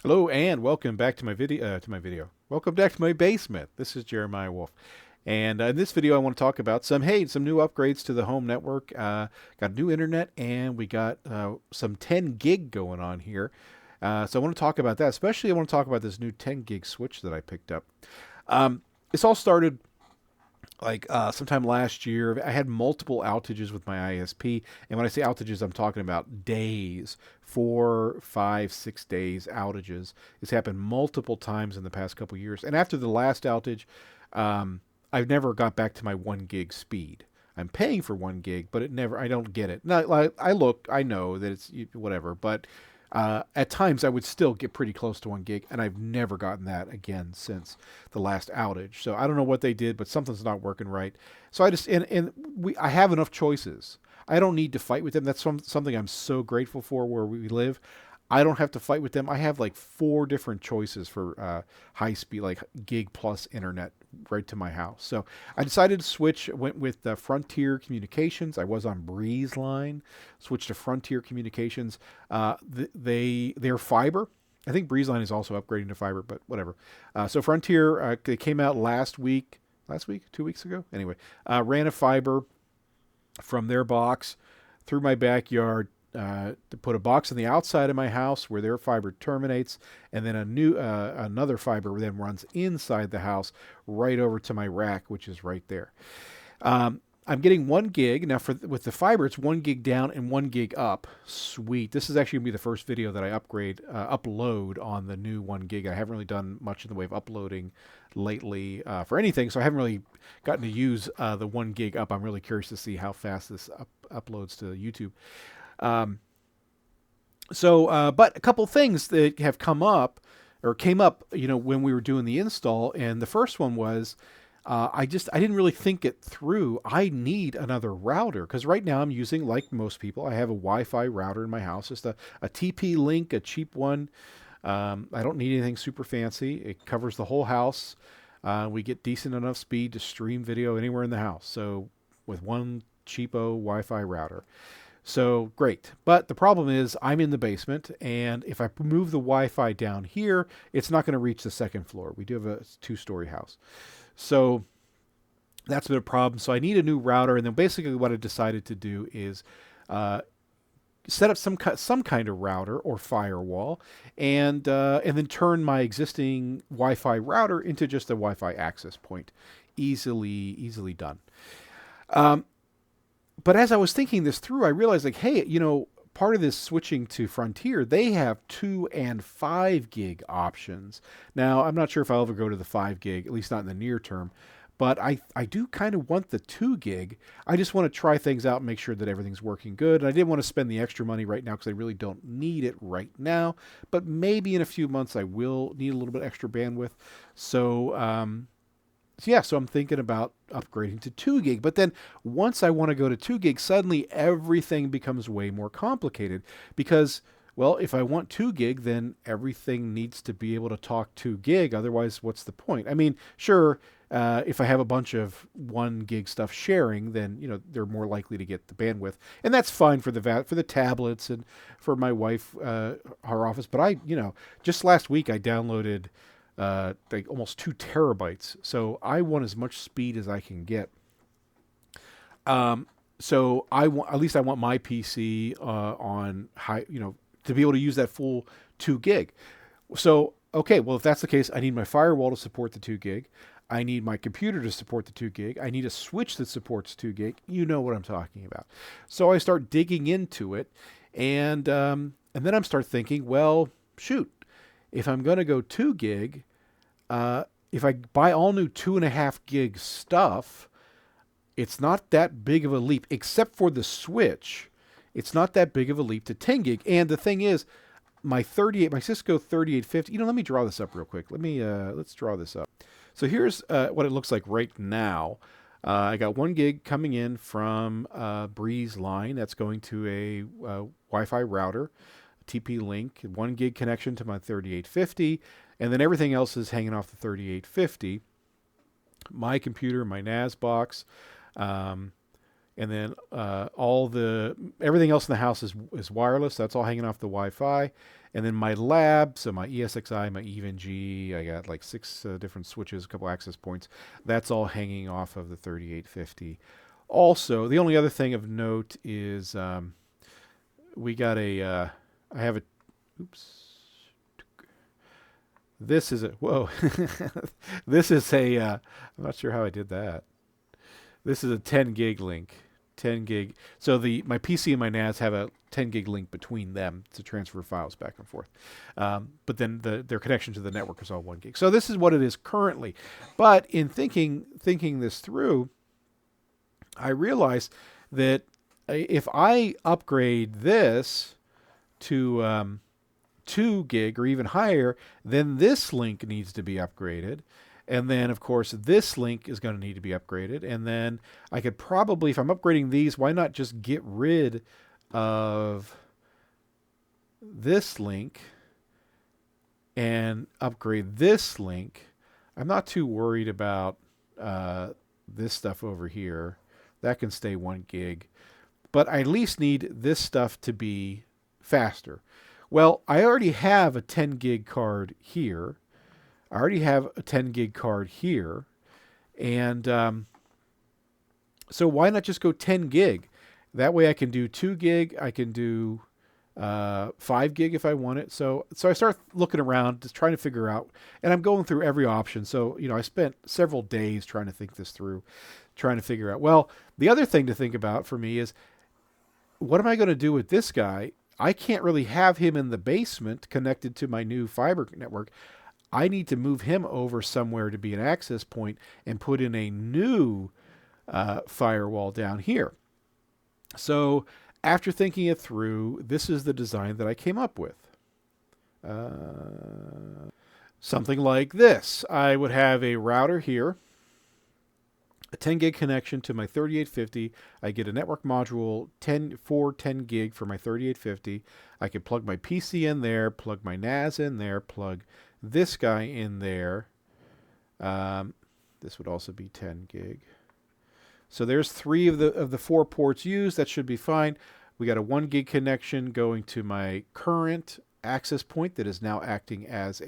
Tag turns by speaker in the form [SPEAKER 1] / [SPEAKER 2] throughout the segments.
[SPEAKER 1] Hello and welcome back to my video. Welcome back to my basement. This is Jeremiah Wolf, and in this video I want to talk about some new upgrades to the home network. Got new internet, and we got some 10 gig going on here. So I want to talk about that. Especially I want to talk about this new 10 gig switch that I picked up. This all started sometime last year. I had multiple outages with my ISP, and when I say outages, I'm talking about days, 4, 5, 6 days outages. It's happened multiple times in the past couple years. And after the last outage, um, I've never got back to my 1 gig speed. I'm paying for 1 gig, but I don't get it. Now, like, I know that it's whatever, but at times I would still get pretty close to 1 gig, and I've never gotten that again since the last outage. So I don't know what they did, but something's not working right. So I just I have enough choices. I don't need to fight with them. That's something I'm so grateful for where we live. I don't have to fight with them. I have like four different choices for high speed, like gig plus internet right to my house. So I decided to switch. Went with Frontier Communications. I was on Breeze Line. Switched to Frontier Communications. They're fiber. I think Breeze Line is also upgrading to fiber, but whatever. So Frontier, they came out last week. Last week, 2 weeks ago. Anyway, ran a fiber from their box through my backyard to put a box on the outside of my house where their fiber terminates, and then another fiber then runs inside the house right over to my rack, which is right there. I'm getting 1 gig now with the fiber. It's 1 gig down and 1 gig up. Sweet. This is actually gonna be the first video that I upload on the new 1 gig. I haven't really done much in the way of uploading lately for anything, so I haven't really gotten to use the 1 gig up. I'm really curious to see how fast this uploads to YouTube. Um, but a couple things that have come up or came up, when we were doing the install, and the first one was I didn't really think it through. I need another router because right now I'm using, like most people, I have a Wi-Fi router in my house, just a TP-Link, a cheap one. I don't need anything super fancy. It covers the whole house. We get decent enough speed to stream video anywhere in the house. So with one cheapo Wi-Fi router. So great. But the problem is I'm in the basement, and if I move the Wi-Fi down here, it's not going to reach the second floor. We do have a two-story house. So that's been a problem. So I need a new router, and then basically what I decided to do is uh, set up some kind of router or firewall, and then turn my existing Wi-Fi router into just a Wi-Fi access point. Easily done. Um, but as I was thinking this through, I realized, like, hey, part of this switching to Frontier, they have 2 and 5 gig options. Now, I'm not sure if I'll ever go to the 5 gig, at least not in the near term. But I do kind of want the 2 gig. I just want to try things out and make sure that everything's working good. And I didn't want to spend the extra money right now because I really don't need it right now. But maybe in a few months I will need a little bit extra bandwidth. So I'm thinking about upgrading to 2 gig. But then once I want to go to 2 gig, suddenly everything becomes way more complicated because, well, if I want 2 gig, then everything needs to be able to talk 2 gig. Otherwise, what's the point? I mean, sure, if I have a bunch of 1 gig stuff sharing, then they're more likely to get the bandwidth, and that's fine for the tablets and for my wife, her office. But just last week I downloaded like almost 2 terabytes. So I want as much speed as I can get. Um, so at least I want my PC on high, to be able to use that full 2 gig. So okay, well if that's the case, I need my firewall to support the 2 gig. I need my computer to support the 2 gig. I need a switch that supports 2 gig. You know what I'm talking about. So I start digging into it, and then I'm start thinking, well, shoot, if I'm going to go 2 gig, if I buy all new 2.5 gig stuff, it's not that big of a leap, except for the switch. It's not that big of a leap to 10 gig. And the thing is, my Cisco 3850. Let me draw this up real quick. Let's draw this up. So here's what it looks like right now. I got 1 gig coming in from Breeze Line. That's going to a Wi-Fi router, TP-Link, 1 gig connection to my 3850, and then everything else is hanging off the 3850. My computer, my NAS box, um, and then everything else in the house is wireless. That's all hanging off the Wi-Fi. And then my lab, so my ESXi, my EVE-NG, I got like 6 different switches, a couple access points. That's all hanging off of the 3850. Also, the only other thing of note is we got I have a, oops. This is a, whoa. This is I'm not sure how I did that. This is a 10 gig link. 10 gig. So my PC and my NAS have a 10 gig link between them to transfer files back and forth. But then their connection to the network is all 1 gig. So this is what it is currently. But in thinking this through, I realized that if I upgrade this to 2 gig or even higher, then this link needs to be upgraded. And then, of course, this link is going to need to be upgraded. And then I could probably, if I'm upgrading these, why not just get rid of this link and upgrade this link? I'm not too worried about this stuff over here. That can stay 1 gig. But I at least need this stuff to be faster. Well, I already have a 10 gig card here. I already have a 10 gig card here. And so why not just go 10 gig? That way I can do 2 gig. I can do 5 gig if I want it. So I start looking around, just trying to figure out. And I'm going through every option. So, I spent several days trying to think this through, trying to figure out. Well, the other thing to think about for me is, what am I going to do with this guy? I can't really have him in the basement connected to my new fiber network. I need to move him over somewhere to be an access point and put in a new firewall down here. So after thinking it through, this is the design that I came up with. Something like this. I would have a router here, a 10 gig connection to my 3850. I get a network module 10 gig for my 3850. I could plug my PC in there, plug my NAS in there, plug this guy in there. This would also be 10 gig. So there's 3 of the 4 ports used. That should be fine. We got a 1 gig connection going to my current access point that is now acting as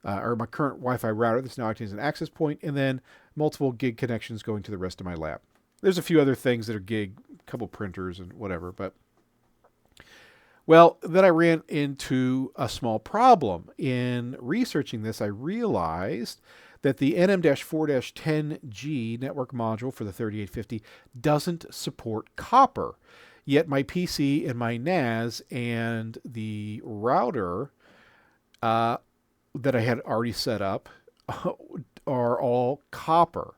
[SPEAKER 1] or my current Wi-Fi router that's now acting as an access point, and then multiple gig connections going to the rest of my lab. There's a few other things that are gig, a couple printers and whatever, but well, then I ran into a small problem. In researching this, I realized that the NM-4-10G network module for the 3850 doesn't support copper. Yet my PC and my NAS and the router that I had already set up are all copper.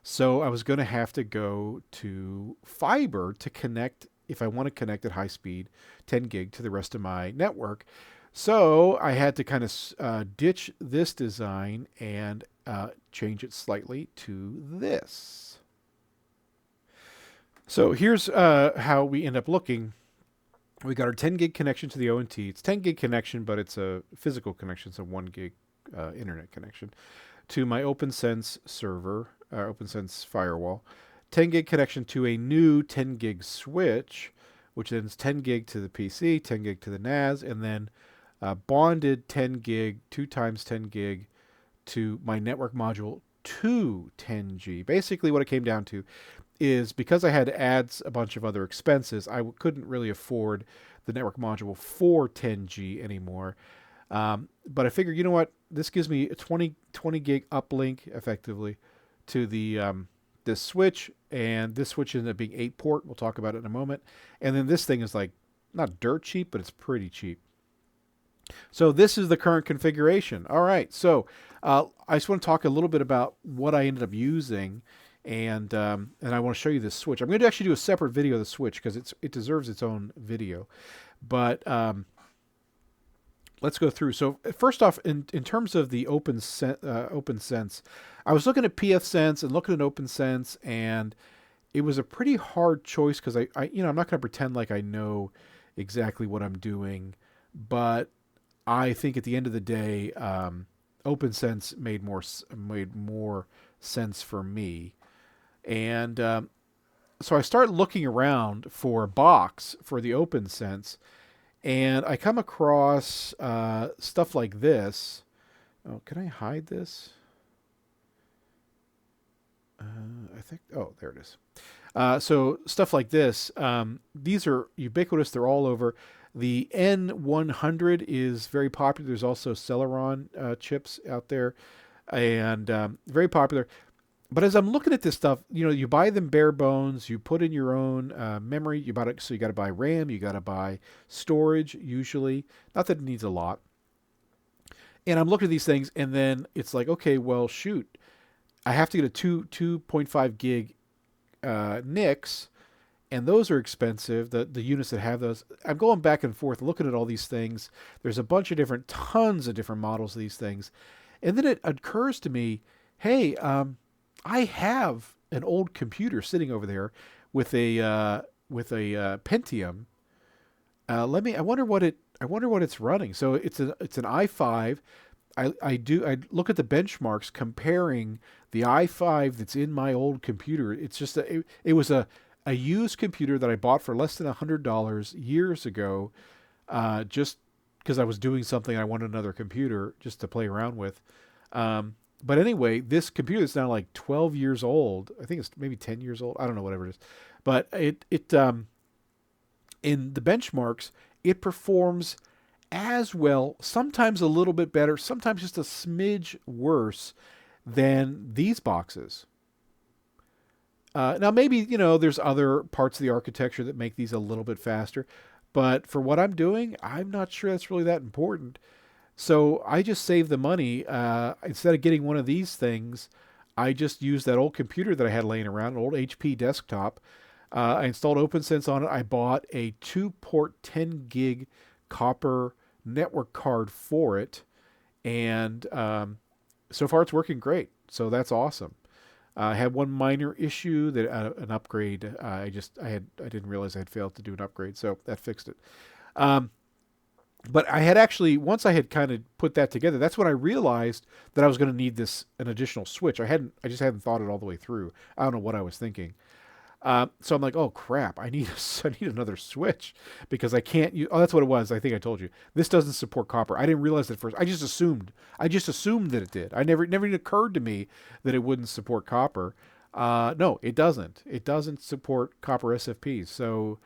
[SPEAKER 1] So I was going to have to go to fiber to connect, if I want to connect at high speed, 10 gig to the rest of my network. So I had to kind of ditch this design and change it slightly to this. So here's how we end up looking. We got our 10 gig connection to the ONT. It's 10 gig connection, but it's a physical connection. It's a 1 gig internet connection to my OpenSense server, OpenSense firewall. 10 gig connection to a new 10 gig switch, which then is 10 gig to the PC, 10 gig to the NAS, and then bonded 10 gig, 2 times 10 gig to my network module to 10G. Basically what it came down to is, because I had to add a bunch of other expenses, I couldn't really afford the network module for 10G anymore. But I figured, you know what, this gives me a 20 gig uplink effectively to the this switch, and this switch ended up being 8 port. We'll talk about it in a moment. And then this thing is like not dirt cheap, but it's pretty cheap. So this is the current configuration. All right, so I just want to talk a little bit about what I ended up using, and I want to show you this switch. I'm going to actually do a separate video of the switch because it deserves its own video. But let's go through. So first off, in terms of the OpenSense, I was looking at pfSense and looking at OpenSense, and it was a pretty hard choice because I'm not going to pretend like I know exactly what I'm doing, but I think at the end of the day, OpenSense made more sense for me. And so I start looking around for a box for the OpenSense, and I come across stuff like this. Oh, can I hide this? I think. Oh, there it is. So stuff like this. These are ubiquitous. They're all over. The N100 is very popular. There's also Celeron chips out there, and very popular. But as I'm looking at this stuff, you buy them bare bones. You put in your own memory. You bought it, so you got to buy RAM. You got to buy storage. Usually, not that it needs a lot. And I'm looking at these things, and then it's like, okay, well, shoot, I have to get a 2.5 gig NICs, and those are expensive. The units that have those, I'm going back and forth looking at all these things. There's a bunch of tons of different models of these things, and then it occurs to me, hey, I have an old computer sitting over there with a Pentium. I wonder what it's running. So it's an i5. I look at the benchmarks comparing the i5 that's in my old computer. It's just it was a used computer that I bought for less than $100 years ago, just because I was doing something. I wanted another computer just to play around with. But anyway, this computer is now like 12 years old. I think it's maybe 10 years old. I don't know, whatever it is. But it in the benchmarks, it performs as well, sometimes a little bit better, sometimes just a smidge worse than these boxes. Now, maybe, there's other parts of the architecture that make these a little bit faster, but for what I'm doing, I'm not sure that's really that important. So I just save the money. Instead of getting one of these things, I just used that old computer that I had laying around, an old HP desktop. I installed OpenSense on it. I bought a 2-port 10 gig copper network card for it, and so far it's working great. So that's awesome. I had one minor issue that an upgrade. I didn't realize I had failed to do an upgrade, so that fixed it. But I had actually, once I had kind of put that together, that's when I realized that I was going to need an additional switch. I just hadn't thought it all the way through. I don't know what I was thinking. So I'm like, oh crap, I need another switch because I can't use. Oh, that's what it was. I think I told you this doesn't support copper. I didn't realize that first. I just assumed that it did. It never even occurred to me that it wouldn't support copper. No, it doesn't. It doesn't support copper SFPs. So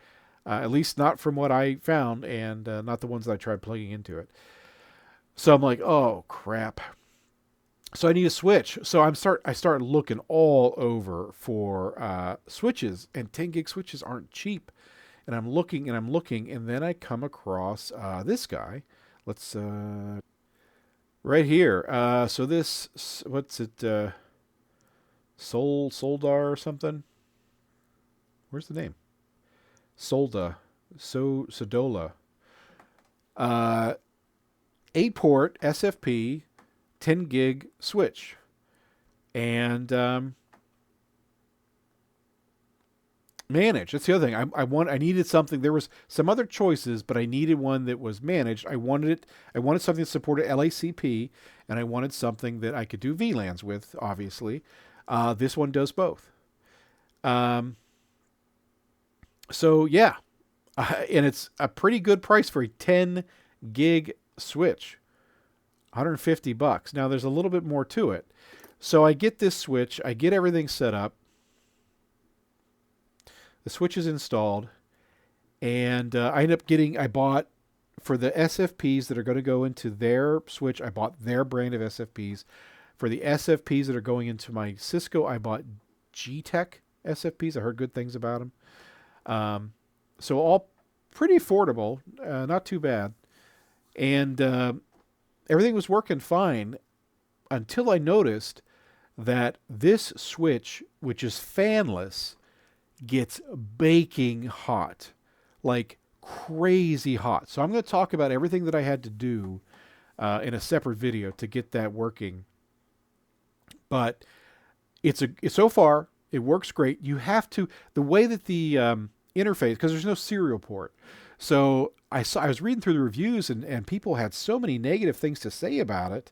[SPEAKER 1] at least not from what I found, and not the ones that I tried plugging into it. So I'm like, oh crap. So I need a switch. So I start looking all over for switches, and 10 gig switches aren't cheap. And I'm looking, and then I come across this guy. Let's right here. So this, what's it? Soldar or something. Where's the name? Sodola. 8-port SFP. 10 gig switch, and managed. That's the other thing. I needed something. There was some other choices, but I needed one that was managed. I wanted something that supported LACP, and I wanted something that I could do VLANs with. Obviously, this one does both. So yeah, and it's a pretty good price for a 10 gig switch. $150. Now there's a little bit more to it. So I get this switch, I get everything set up. The switch is installed, and I bought for the SFPs that are going to go into their switch, I bought their brand of SFPs. For the SFPs that are going into my Cisco, I bought G-Tech SFPs. I heard good things about them. So all pretty affordable, not too bad. And everything was working fine until I noticed that this switch, which is fanless, gets baking hot, like crazy hot. So I'm going to talk about everything that I had to do in a separate video to get that working. But so far it works great. You have to, the way that the interface, because there's no serial port. So I was reading through the reviews, and people had so many negative things to say about it.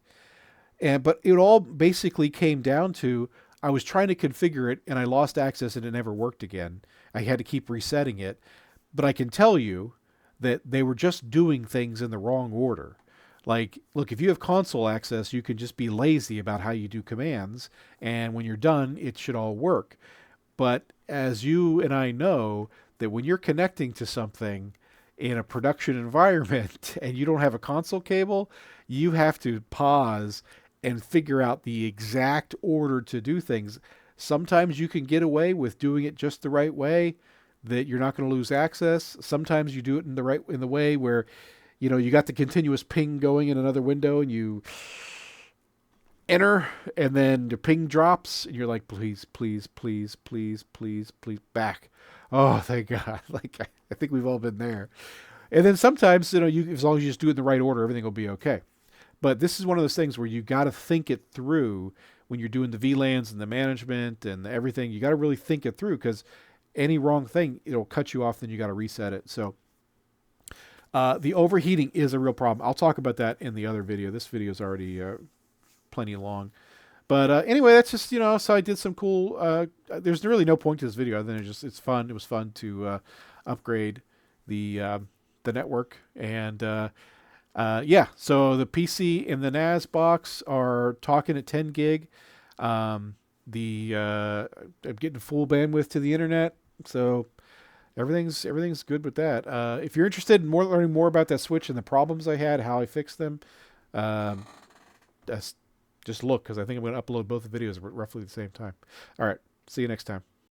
[SPEAKER 1] But it all basically came down to, I was trying to configure it and I lost access and it never worked again. I had to keep resetting it. But I can tell you that they were just doing things in the wrong order. Like, look, if you have console access, you can just be lazy about how you do commands, and when you're done, it should all work. But as you and I know, that when you're connecting to something in a production environment and you don't have a console cable, you have to pause and figure out the exact order to do things. Sometimes you can get away with doing it just the right way, that you're not going to lose access. Sometimes you do it in the way where, you got the continuous ping going in another window and you enter and then the ping drops and you're like, please, please, please, please, please, please, back. Oh, thank God. Like, I think we've all been there. And then sometimes, as long as you just do it in the right order, everything will be okay. But this is one of those things where you got to think it through when you're doing the VLANs and the management and everything. You got to really think it through, because any wrong thing, it'll cut you off, then you got to reset it. So the overheating is a real problem. I'll talk about that in the other video. This video is already plenty long. But anyway, that's just, so I did some cool, there's really no point to this video other than it's fun. It was fun to upgrade the network. And yeah, so the PC and the NAS box are talking at 10 gig. I'm getting full bandwidth to the internet. So everything's good with that. If you're interested in learning more about that switch and the problems I had, how I fixed them, just look, because I think I'm going to upload both the videos at roughly the same time. All right. See you next time.